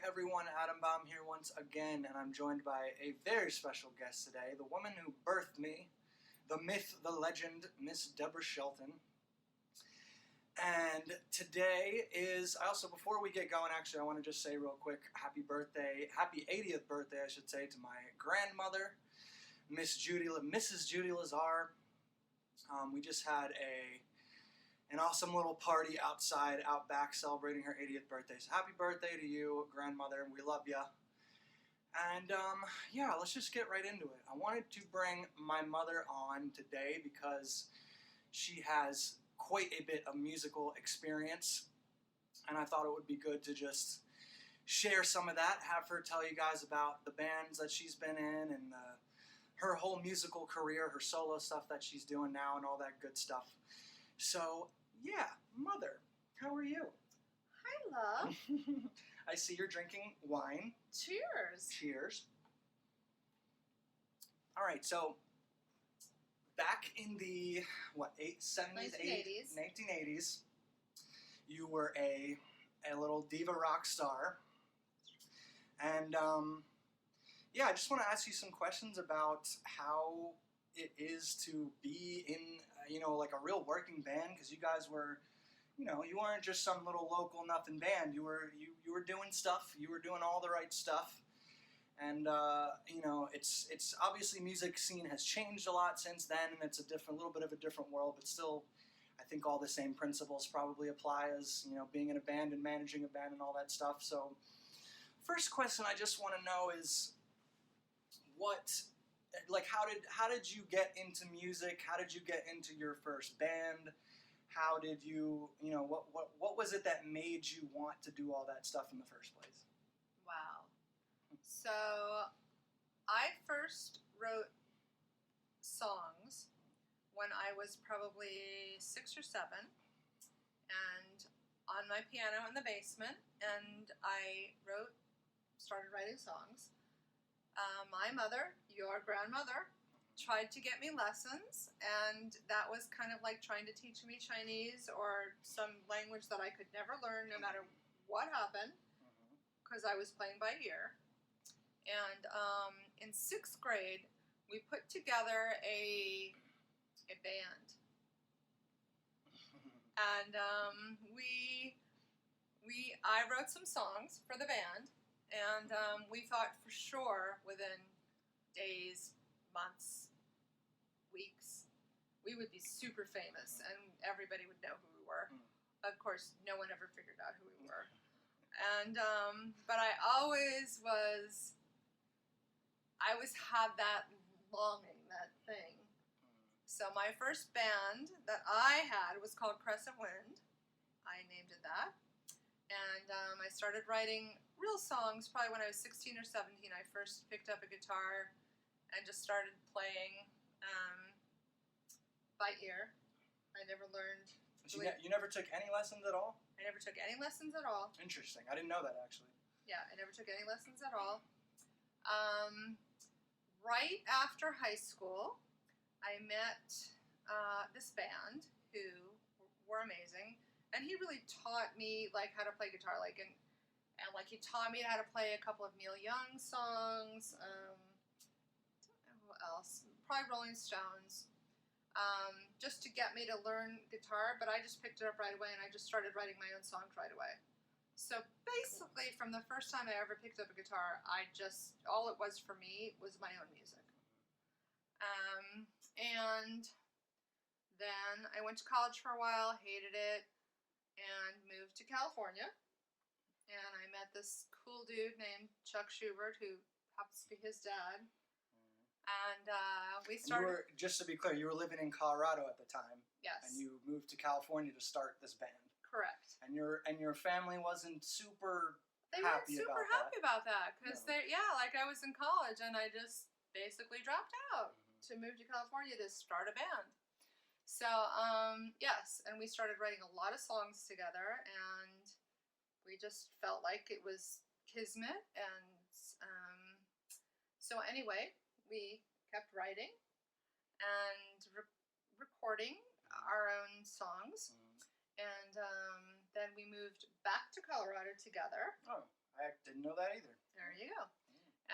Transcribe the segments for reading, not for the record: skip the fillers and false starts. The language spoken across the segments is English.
everyone, Adam Baum here once again, and I'm joined by a very special guest today, the woman who birthed me, the myth, the legend, Miss Deborah Shelton. And today is, before we get going, actually, I want to just say real quick, happy 80th birthday, I should say, to my grandmother, Mrs. Judy Lazar. We just had an awesome little party out back, celebrating her 80th birthday. So happy birthday to you, grandmother. We love ya. And yeah, let's just get right into it. I wanted to bring my mother on today because she has quite a bit of musical experience, and I thought it would be good to just share some of that, have her tell you guys about the bands that she's been in and her whole musical career, her solo stuff that she's doing now and all that good stuff. So, yeah, Mother, how are you? Hi, love. I see you're drinking wine. Cheers. Cheers. All right, so back in the, 1980s, you were a little diva rock star. And, yeah, I just want to ask you some questions about how it is to be in, like a real working band, because you guys were, you weren't just some little local nothing band. You were doing stuff. You were doing all the right stuff. And, it's obviously music scene has changed a lot since then, and it's little bit of a different world, but still, I think all the same principles probably apply as, being in a band and managing a band and all that stuff. So, first question I just want to know is, how did you get into music? How did you get into your first band? How did you, what was it that made you want to do all that stuff in the first place? Wow. So, I first wrote songs when I was probably 6 or 7, and on my piano in the basement, and I started writing songs. My mother, your grandmother, tried to get me lessons, and that was kind of like trying to teach me Chinese or some language that I could never learn no matter what happened, because I was playing by ear. And in 6th grade, we put together a band. And I wrote some songs for the band, and we thought for sure within days, months, weeks, we would be super famous and everybody would know who we were. Of course, no one ever figured out who we were. And but I always had that longing, that thing. So my first band that I had was called Crescent Wind. I named it that. And I started writing real songs probably when I was 16 or 17. I first picked up a guitar and just started playing by ear. I never learned. So you never took any lessons at all? I never took any lessons at all. Interesting. I didn't know that, actually. Yeah, I never took any lessons at all. Right after high school, I met this band who were amazing, and he really taught me how to play guitar, and he taught me how to play a couple of Neil Young songs. Don't know who else? Probably Rolling Stones. Just to get me to learn guitar, but I just picked it up right away, and I just started writing my own songs right away. So basically, from the first time I ever picked up a guitar, all it was for me was my own music. And then I went to college for a while, hated it, and moved to California. And I met this cool dude named Chuck Schubert, who happens to be his dad. And we started... just to be clear, you were living in Colorado at the time. Yes. And you moved to California to start this band. Correct. And your family wasn't super happy about that. They weren't super happy about that, because I was in college, and I just basically dropped out to move to California to start a band. So, yes, and we started writing a lot of songs together, and we just felt like it was kismet, and so anyway, we kept writing and recording our own songs, and then we moved back to Colorado together. Oh. I didn't know that either. There you go.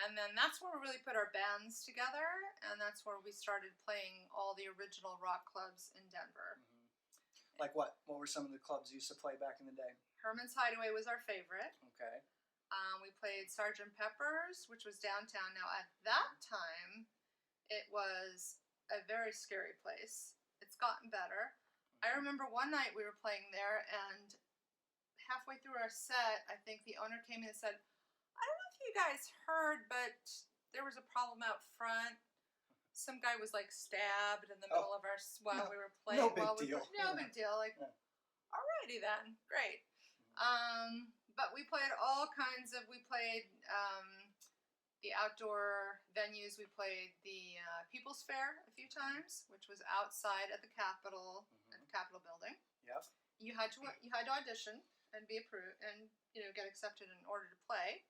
And then that's where we really put our bands together, and that's where we started playing all the original rock clubs in Denver. Like what? What were some of the clubs you used to play back in the day? Herman's Hideaway was our favorite. Okay. We played Sgt. Pepper's, which was downtown. Now, at that time, it was a very scary place. It's gotten better. I remember one night we were playing there, and halfway through our set, I think the owner came in and said, I don't know if you guys heard, but there was a problem out front. Some guy was like stabbed in the middle of our while we were playing. No big deal. No big deal. Like, alrighty then, great. But we played all kinds of. We played the outdoor venues. We played the People's Fair a few times, which was outside at the Capitol at the Capitol building. Yep. You had to audition and be approved and get accepted in order to play.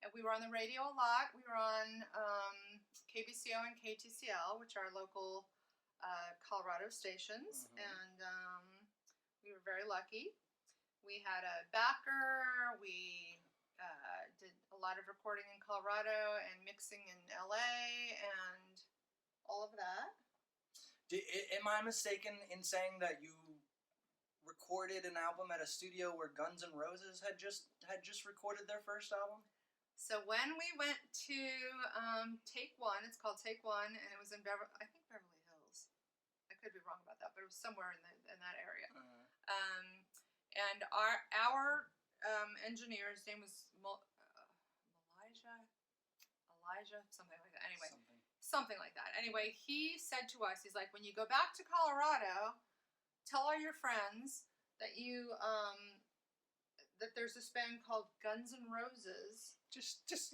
And we were on the radio a lot. We were on KBCO and KTCL, which are local Colorado stations, and we were very lucky. We had a backer. We did a lot of recording in Colorado and mixing in LA and all of that. Am I mistaken in saying that you recorded an album at a studio where Guns N' Roses had just recorded their first album? So when we went to Take One, it's called Take One, and it was in Beverly Hills. I could be wrong about that, but it was somewhere in that area. And our engineer's name was Elijah, something like that. Anyway, something like that. Anyway, he said to us, he's like, when you go back to Colorado, tell all your friends that you that there's this band called Guns N' Roses. Just this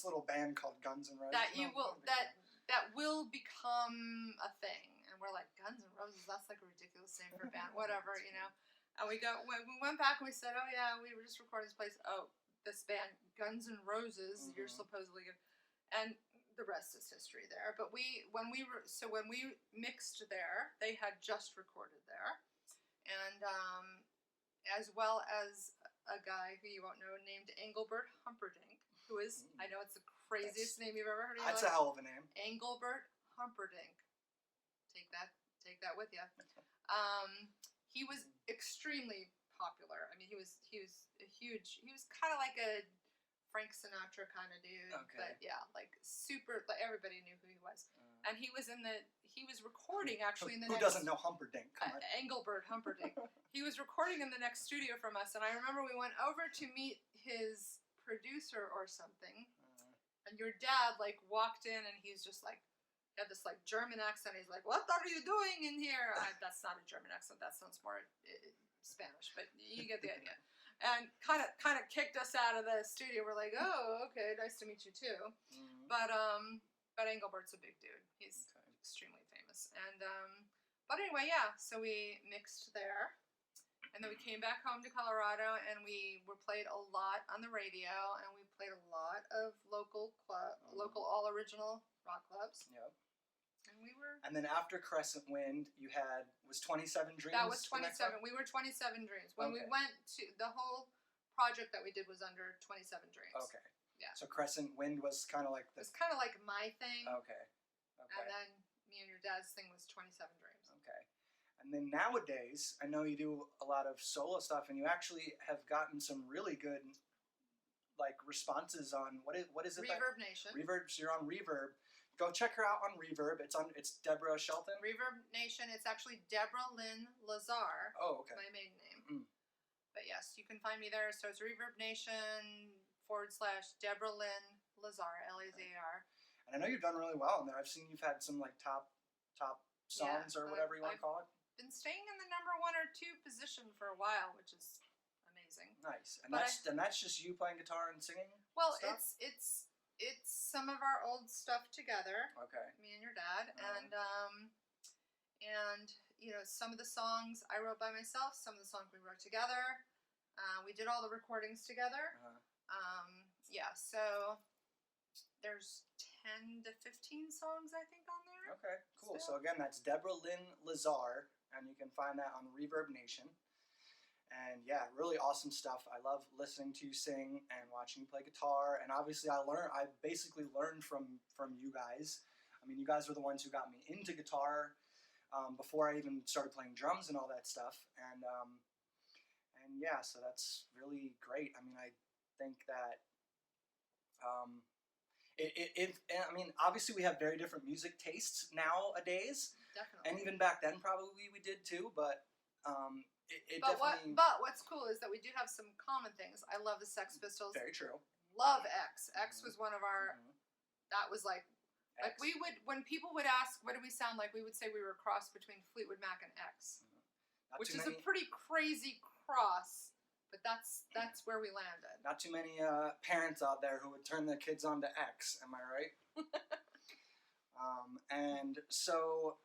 little band called Guns N' Roses. That will become a thing. And we're like, Guns N' Roses, that's like a ridiculous name for a band, whatever, And we went back and we said, oh yeah, we were just recording this place. Oh, this band, Guns N' Roses, you're supposedly good. And the rest is history there. But when we mixed there, they had just recorded there. And as well as a guy who you won't know named Engelbert Humperdinck, who is, I know it's the craziest name you've ever heard of. That's a hell of a name. Engelbert Humperdinck. Take that with you. He was extremely popular. I mean, he was kind of like a Frank Sinatra kind of dude. Okay. But yeah, like super, like everybody knew who he was. And he was recording actually in the Who doesn't know Humperdinck? Come on. Engelbert Humperdinck. He was recording in the next studio from us, and I remember we went over to meet his producer or something, and your dad like walked in, and he's just like, he had this like German accent. He's like, "What are you doing in here?" That's not a German accent. That sounds more Spanish, but you get the idea. And kind of kicked us out of the studio. We're like, "Oh, okay, nice to meet you too." But Engelbert's a big dude. He's extremely famous. And but anyway, yeah. So we mixed there, and then we came back home to Colorado, and we were played a lot on the radio, and we played a lot of local all original rock clubs. Yep. And we were. And then after Crescent Wind, you was 27 Dreams. That was 27. We were 27 Dreams. When we went to the whole project that we did was under 27 Dreams. Okay. Yeah. So Crescent Wind was kind of like It was kind of like my thing. Okay. And then me and your dad's thing was 27 Dreams. Okay. And then nowadays, I know you do a lot of solo stuff, and you actually have gotten some really good, like, responses on what is it? Reverb Nation. Reverb. So you're on Reverb. Go check her out on Reverb. It's Deborah Shelton. Reverb Nation. It's actually Deborah Lynn Lazar. Oh, okay. My maiden name. But yes, you can find me there. So it's Reverb Nation / Deborah Lynn Lazar, Lazar. And I know you've done really well in there. I've seen you've had some like top songs or whatever you want to call it. Been staying in the number 1 or 2 position for a while, which is amazing. Nice. And that's just you playing guitar and singing? Well, stuff? it's some of our old stuff together. Okay. Me and your dad, and some of the songs I wrote by myself, some of the songs we wrote together. We did all the recordings together. Yeah, so there's 10 to 15 songs I think on there. Okay, cool. So again, that's Deborah Lynn Lazar, and you can find that on Reverb Nation. And yeah, really awesome stuff. I love listening to you sing and watching you play guitar. And obviously, I basically learned from you guys. I mean, you guys were the ones who got me into guitar before I even started playing drums and all that stuff. And yeah, so that's really great. I mean, I think that um, I mean, obviously we have very different music tastes nowadays, Definitely. and even back then probably we did too. But it But definitely what's cool is that we do have some common things. I love the Sex Pistols. very true. Love X. X Mhm. was one of our. Mhm. That was like X. we would, when people would ask what do we sound like, we would say we were a cross between Fleetwood Mac and X, Not which too is many, a pretty crazy cross. But that's where we landed. not too many parents out there who would turn their kids on to X. Am I right? And so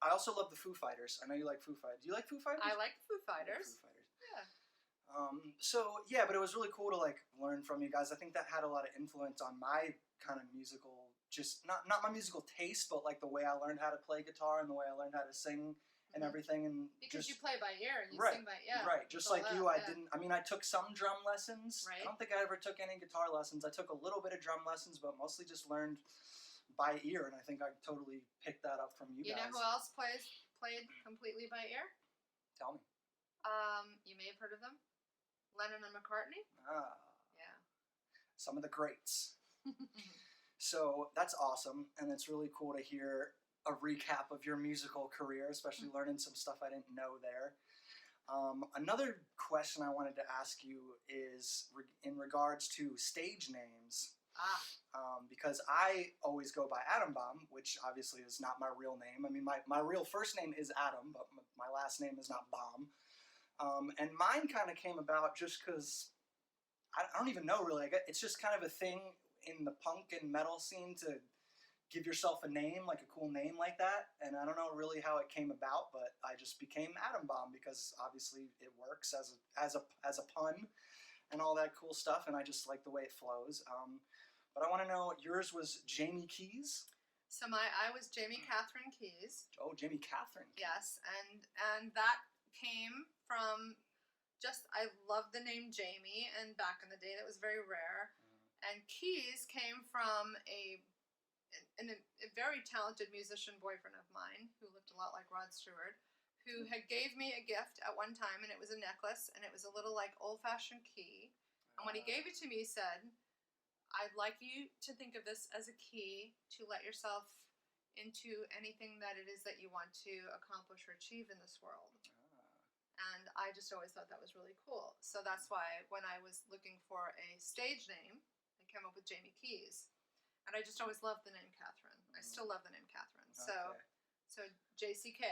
I also love the Foo Fighters. I know you like Foo Fighters. Do you like Foo Fighters? I like Foo I like Fighters. Foo Fighters. Yeah. So yeah, but it was really cool to like learn from you guys. I think that had a lot of influence on my kind of musical, just not my musical taste, but like the way I learned how to play guitar and the way I learned how to sing and Mhm. everything. And Because just, you play by ear and you Right, sing by ear. right, just It's all like you, that, I yeah. didn't. I mean, I took some drum lessons. Right. I don't think I ever took any guitar lessons. I took a little bit of drum lessons, but mostly just learned by ear. And I think I totally picked that up from you You guys. know who else played completely by ear? Tell me. You may have heard of them. Lennon and McCartney. Yeah. Some of the greats. So that's awesome, and it's really cool to hear a recap of your musical career, especially learning some stuff I didn't know there. Another question I wanted to ask you is in regards to stage names, because I always go by Adam Bomb, which obviously is not my real name. I mean, my real first name is Adam, but my last name is not Bomb. And mine kind of came about just because I don't even know really. It's just kind of a thing in the punk and metal scene to give yourself a name, like a cool name like that. And I don't know really how it came about, but I just became Atom Bomb because obviously it works as a pun and all that cool stuff. And I just like the way it flows. But I want to know, yours was Jamie Keys. So I was Jamie Catherine Keys. Oh, Jamie Catherine. Yes, and that came from just I loved the name Jamie, and back in the day that was very rare. And Keys came from a very talented musician boyfriend of mine who looked a lot like Rod Stewart, who had gave me a gift at one time, and it was a necklace, and it was a little like old-fashioned key. And when he gave it to me, he said, "I'd like you to think of this as a key to let yourself into anything that it is that you want to accomplish or achieve in this world." And I just always thought that was really cool. So that's why when I was looking for a stage name, I came up with Jamie Keys. And I just always loved the name Catherine. I still love the name Catherine. So JCK,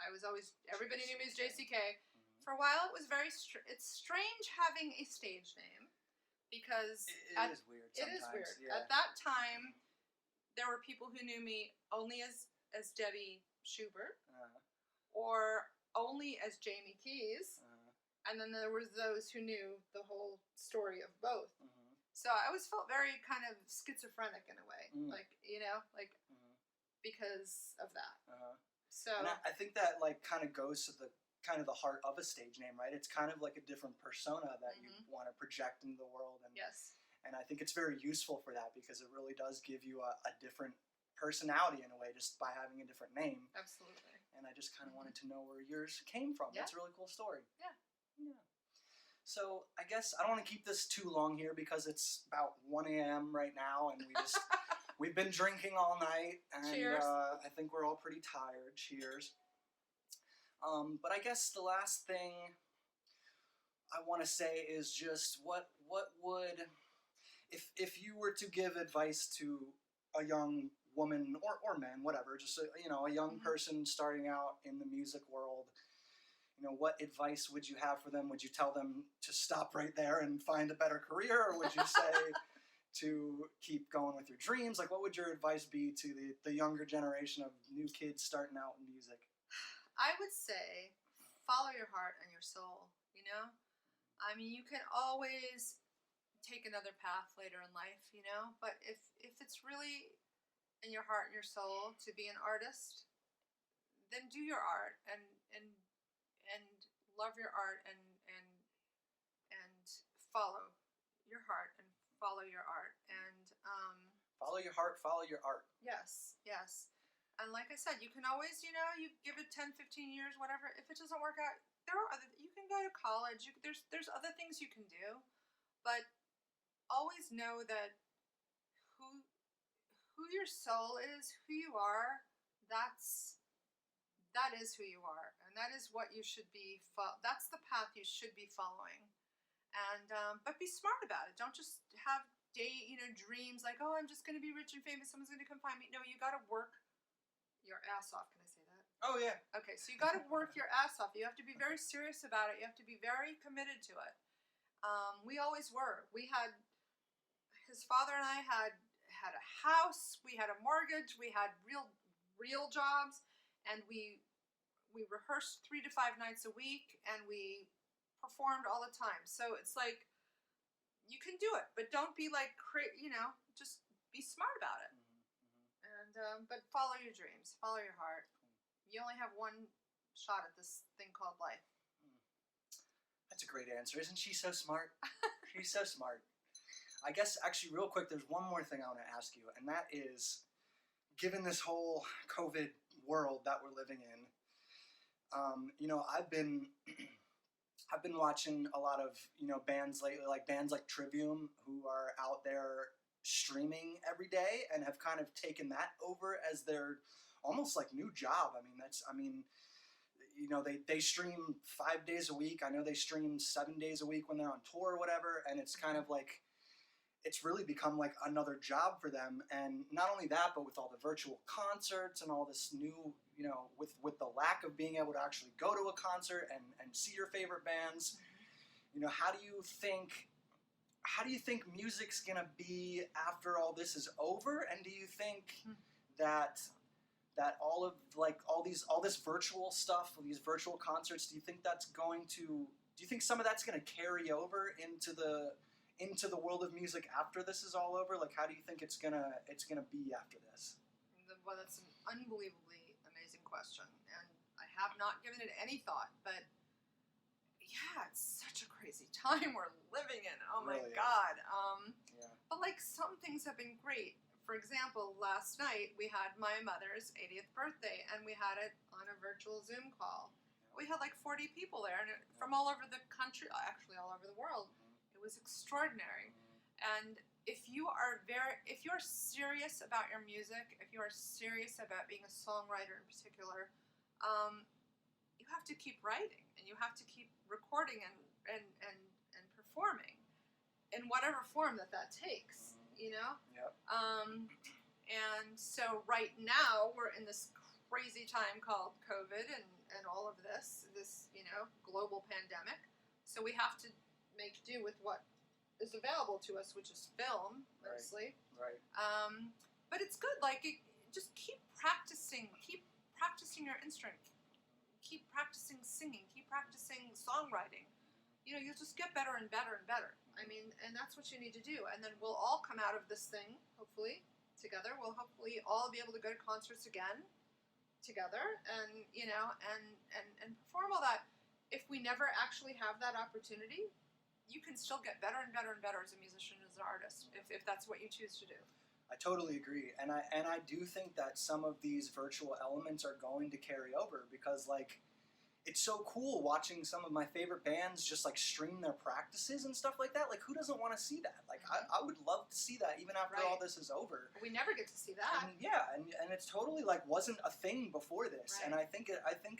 I was always, everybody knew me as JCK. For a while it was it's strange having a stage name because it is weird it sometimes. is weird. Yeah. At that time, there were people who knew me only as Debbie Schubert or only as Jamie Keys. And then there was those who knew the whole story of both. So I always felt very kind of schizophrenic in a way, like because of that. So and I think that like kind of goes to the heart of a stage name, right? It's kind of like a different persona that you want to project into the world, and yes, and I think it's very useful for that because it really does give you a different personality in a way just by having a different name. Absolutely. And I just kind of wanted to know where yours came from. Yeah. That's a really cool story. Yeah. So I guess I don't want to keep this too long here because it's about 1 a.m. right now, and we've been drinking all night, and Cheers. I think we're all pretty tired. Cheers. But I guess the last thing I want to say is just what would if you were to give advice to a young woman or man, whatever, just a young person starting out in the music world. What advice would you have for them? Would you tell them to stop right there and find a better career, or would you say to keep going with your dreams? Like, what would your advice be to the younger generation of new kids starting out in music? I would say follow your heart and your soul, I mean, you can always take another path later in life, but if it's really in your heart and your soul to be an artist, then do your art and love your art and follow your heart and follow your art. And Follow your heart, follow your art. yes, yes. And like I said, you can always, you give it 10, 15 years, whatever. If it doesn't work out, you can go to college. There's other things you can do, but always know that who your soul is, who you are, that is who you are, and that is what you should be. That's the path you should be following, and but be smart about it. Don't just have dreams like, oh, I'm just going to be rich and famous. Someone's going to come find me. No, you got to work your ass off. Can I say that? Oh yeah. Okay, so you got to work your ass off. You have to be very serious about it. You have to be very committed to it. We always were. His father and I had a house. We had a mortgage. We had real jobs, and we rehearsed 3 to 5 nights a week, and we performed all the time. So it's like, you can do it, but don't be like just be smart about it. And but follow your dreams, follow your heart. You only have one shot at this thing called life. That's a great answer. Isn't she so smart? She's so smart. I guess actually real quick, there's one more thing I want to ask you, and that is, given this whole COVID world that we're living in, I've been watching a lot of bands lately, like bands like Trivium, who are out there streaming every day and have kind of taken that over as their almost like new job. They stream 5 days a week. I know they stream 7 days a week when they're on tour or whatever, and it's kind of like, it's really become like another job for them. And not only that, but with all the virtual concerts and all this new, with the lack of being able to actually go to a concert and see your favorite bands, how do you think music's gonna be after all this is over? And do you think that all this virtual stuff, these virtual concerts, do you think some of that's gonna carry over into the world of music after this is all over? Like, how do you think it's gonna be after this? Well, that's an unbelievably amazing question, and I have not given it any thought, but yeah, it's such a crazy time we're living in. Oh my Really God. Yeah. But like, some things have been great. For example, last night we had my mother's 80th birthday, and we had it on a virtual Zoom call. We had like 40 people there, and from all over the country, actually all over the world. It was extraordinary. And if you're serious about your music, if you are serious about being a songwriter in particular, you have to keep writing, and you have to keep recording and performing in whatever form that takes, Yep. And so right now we're in this crazy time called COVID and all of this global pandemic. So we have to make do with what is available to us, which is film, mostly. Right. But it's good. Like, just keep practicing your instrument. Keep practicing singing. Keep practicing songwriting. You'll just get better and better and better. I mean, and that's what you need to do. And then we'll all come out of this thing, hopefully, together. We'll hopefully all be able to go to concerts again together and perform all that. If we never actually have that opportunity, you can still get better and better and better as a musician, as an artist, if that's what you choose to do. I totally agree, and I do think that some of these virtual elements are going to carry over, because like, it's so cool watching some of my favorite bands just like stream their practices and stuff like that. Like, who doesn't want to see that? Like, I would love to see that even after all this is over. We never get to see that. And it's totally like wasn't a thing before this, and I think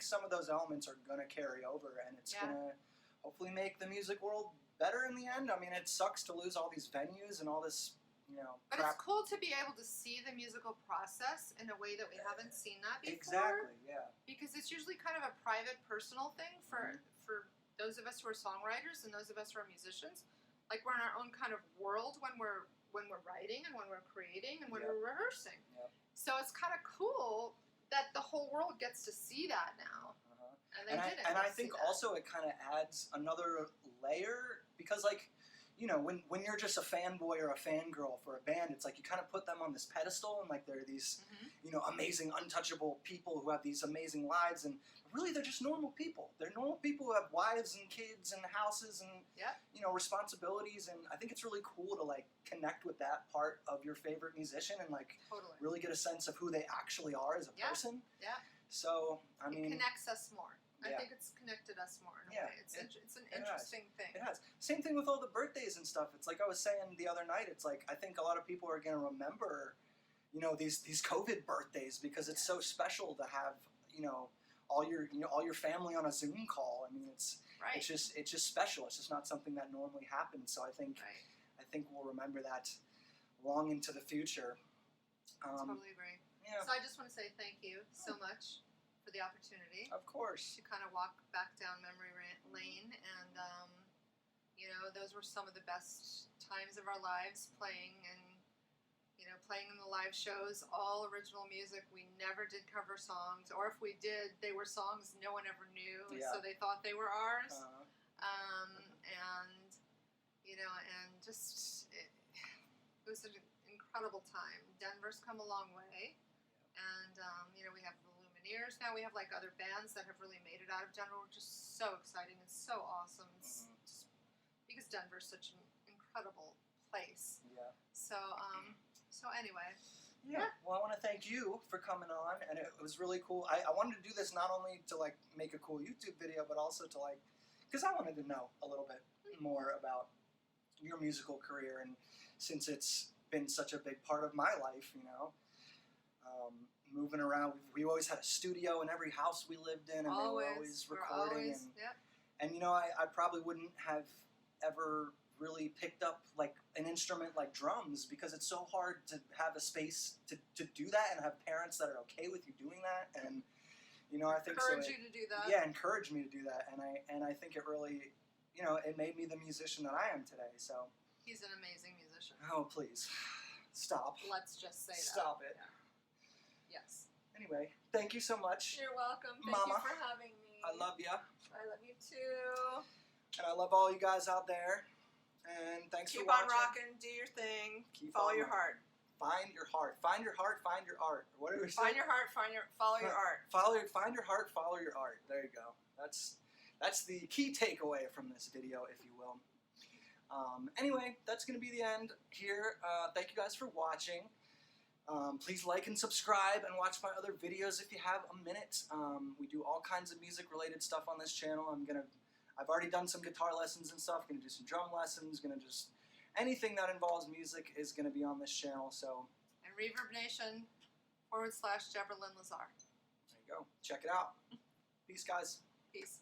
some of those elements are going to carry over, and it's going to hopefully make the music world better in the end. I mean, it sucks to lose all these venues and all this, but crap. It's cool to be able to see the musical process in a way that we haven't seen that before. Exactly, yeah. Because it's usually kind of a private, personal thing for those of us who are songwriters and those of us who are musicians. Like, we're in our own kind of world when we're writing and when we're creating and when we're rehearsing. Yep. So it's kind of cool that the whole world gets to see that now. And I think also it kind of adds another layer, because like, you know, when you're just a fanboy or a fangirl for a band, it's like you kind of put them on this pedestal, and like they're these, you know, amazing, untouchable people who have these amazing lives, and really they're just normal people. They're normal people who have wives and kids and houses and you know, responsibilities, and I think it's really cool to like connect with that part of your favorite musician and like Totally. really get a sense of who they actually are as a person. Yeah. So I mean, it connects us more. I Yeah. think it's connected us more in a Yeah, way. It's an interesting thing. it has. Same thing with all the birthdays and stuff. It's like I was saying the other night. It's like I think a lot of people are going to remember, you know, these COVID birthdays because it's so special to have, you know, all your family on a Zoom call. I mean, it's Right. it's just special. It's just not something that normally happens. So I think Right. we'll remember that long into the future. Totally agree. Yeah, So I just want to say thank you so much for the opportunity of course. to kind of walk back down memory lane, and you know, those were some of the best times of our lives playing in the live shows, all original music. We never did cover songs, or if we did, they were songs no one ever knew, Yeah. so they thought they were ours. Uh, And you know, and just it was an incredible time. Denver's come a long way, and you know, we have the Lumineers now. We have like other bands that have really made it out of Denver, which is so exciting and so awesome. It's just because Denver's such an incredible place. yeah. So anyway, Yeah. Well, I want to thank you for coming on, and it was really cool. I wanted to do this not only to like make a cool YouTube video, but also to like, because I wanted to know a little bit more about your musical career, and since it's been such a big part of my life, you know, moving around, we always had a studio in every house we lived in, and they were always recording, and you know, I probably wouldn't have ever really picked up like an instrument like drums because it's so hard to have a space to do that and have parents that are okay with you doing that, and you know, I think encourage you to do that. Yeah, encouraged me to do that, and I think it really, you know, it made me the musician that I am today. So He's an amazing musician. oh, please stop. Let's just say that. Stop it. Yeah. Yes. Anyway, thank you so much. You're welcome. Thank Mama. you for having me. I love you, I love you too. and I love all you guys out there. And thanks Keep for watching. on rocking. Do your thing. Keep Follow on your rocking. heart. Find your heart. Find your heart. Find your art. What do we say? Find your heart. Follow your art. Find your heart. Follow your art. There you go. That's the key takeaway from this video, if you will. Anyway, that's going to be the end here. Thank you guys for watching. Please like and subscribe and watch my other videos if you have a minute. We do all kinds of music-related stuff on this channel. I've already done some guitar lessons and stuff. Gonna do some drum lessons. Gonna just anything that involves music is gonna be on this channel. So And Reverb Nation /Deborah Lynn Lazar. there you go. Check it out. Peace, guys. Peace.